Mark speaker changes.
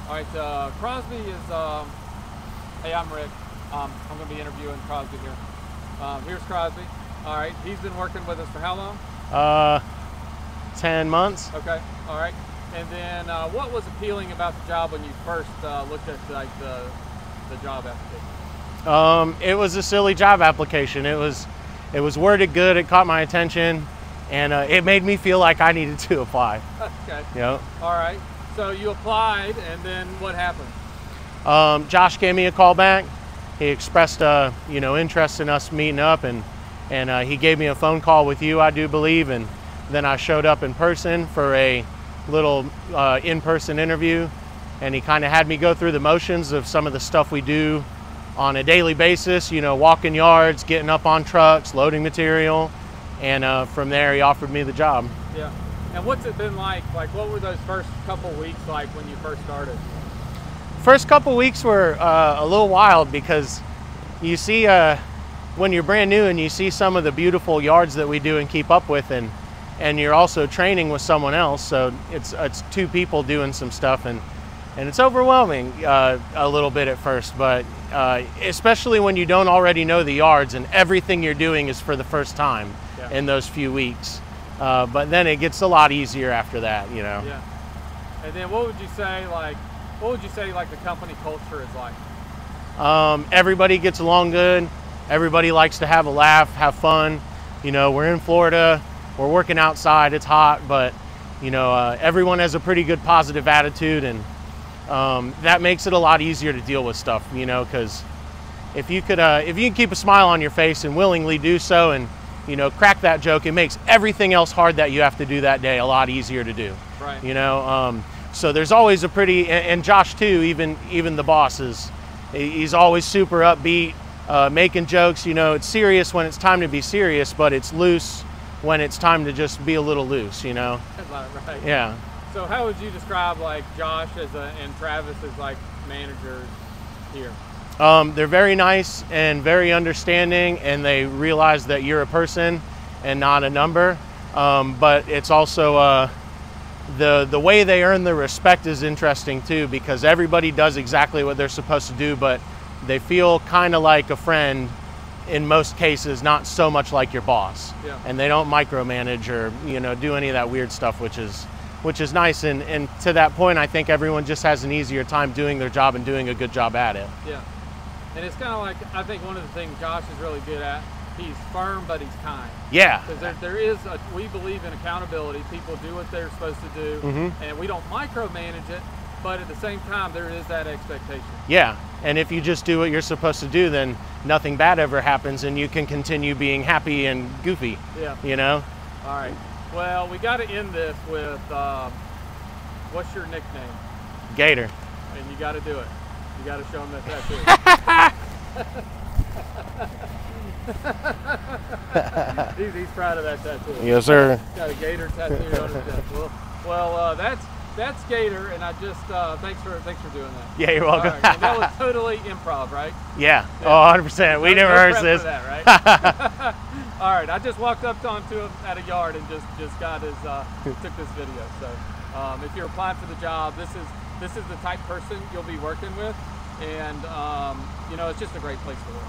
Speaker 1: All right, Crosby is, hey, I'm Rick. I'm going to be interviewing Crosby here. Here's Crosby. All right, he's been working with us for how long?
Speaker 2: 10 months.
Speaker 1: Okay, all right. And then what was appealing about the job when you first looked at like the job application?
Speaker 2: It was a silly job application. It was worded good, it caught my attention, and it made me feel like I needed to apply.
Speaker 1: Okay.
Speaker 2: Yep.
Speaker 1: All right. So you applied, and then what happened?
Speaker 2: Josh gave me a call back. He expressed interest in us meeting up, and he gave me a phone call with you, I do believe, and then I showed up in person for a little in-person interview, and he kind of had me go through the motions of some of the stuff we do on a daily basis, walking yards, getting up on trucks, loading material, and from there he offered me the job.
Speaker 1: Yeah. And what's it been like? Like, what were those first couple weeks like when you first started?
Speaker 2: First couple weeks were a little wild because you see when you're brand new and you see some of the beautiful yards that we do and keep up with, and you're also training with someone else, so it's two people doing some stuff, and it's overwhelming a little bit at first, but especially when you don't already know the yards and everything you're doing is for the first time. Yeah. In those few weeks. But then it gets a lot easier after that,
Speaker 1: Yeah. And then what would you say like the company culture is like?
Speaker 2: Everybody gets along good. Everybody likes to have a laugh, have fun. We're in Florida, we're working outside, it's hot, but everyone has a pretty good positive attitude, and that makes it a lot easier to deal with stuff, because if you can keep a smile on your face and willingly do so, and crack that joke, it makes everything else hard that you have to do that day a lot easier to do.
Speaker 1: Right.
Speaker 2: So there's always a pretty, and Josh too, even the boss he's always super upbeat, making jokes. It's serious when it's time to be serious, but it's loose when it's time to just be a little loose.
Speaker 1: Right.
Speaker 2: Yeah.
Speaker 1: So how would you describe like Josh and Travis as like managers here?
Speaker 2: They're very nice and very understanding, and they realize that you're a person and not a number. But it's also the way they earn the respect is interesting too, because everybody does exactly what they're supposed to do, but they feel kind of like a friend in most cases, not so much like your boss.
Speaker 1: Yeah.
Speaker 2: And they don't micromanage or do any of that weird stuff, which is nice. And to that point, I think everyone just has an easier time doing their job and doing a good job at it.
Speaker 1: Yeah. And it's kind of like, I think one of the things Josh is really good at, he's firm, but he's kind.
Speaker 2: Yeah.
Speaker 1: Because we believe in accountability. People do what they're supposed to do,
Speaker 2: mm-hmm.
Speaker 1: and we don't micromanage it, but at the same time, there is that expectation.
Speaker 2: Yeah. And if you just do what you're supposed to do, then nothing bad ever happens, and you can continue being happy and goofy.
Speaker 1: Yeah. All right. Well, we got to end this with, what's your nickname?
Speaker 2: Gator.
Speaker 1: And you got to do it. You got to show him that tattoo. he's proud of that tattoo.
Speaker 2: Yes, sir.
Speaker 1: Got a gator tattoo on his chest. Well, that's Gator, and I just thanks for doing that.
Speaker 2: Yeah, you're welcome.
Speaker 1: All right, and that was totally improv, right?
Speaker 2: Yeah. Oh, 100%. We never rehearsed this.
Speaker 1: For that, right? All right. I just walked up onto him at a yard and just got his took this video. So if you're applying for the job, this is the type person you'll be working with, and it's just a great place to work.